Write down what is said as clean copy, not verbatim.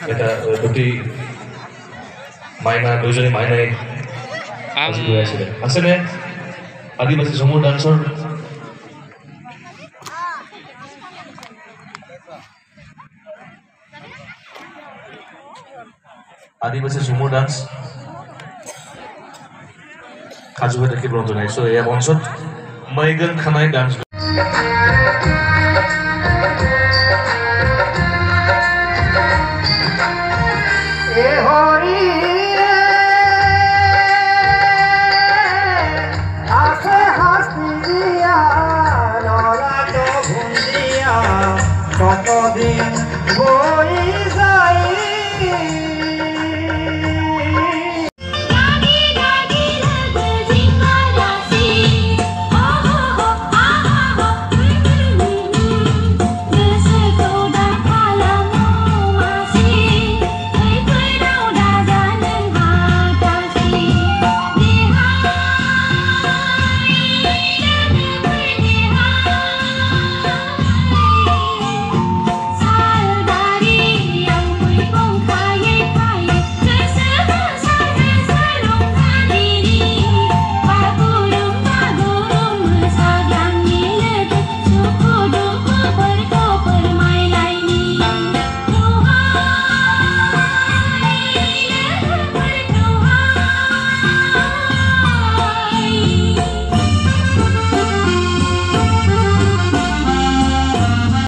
এটা দুটি মাইনা দুইজনী মাইনাই আজি গৈ আছিলে আছেনে আদিবাসী ঝুমুৰ ডান্সৰ আদিবাসী ঝুমুৰ ডান্স সাজু হৈ থাকিবলৈ জনাইছো এয়া মঞ্চত মাইগন খানাই ডান্স কতদিন বই যাই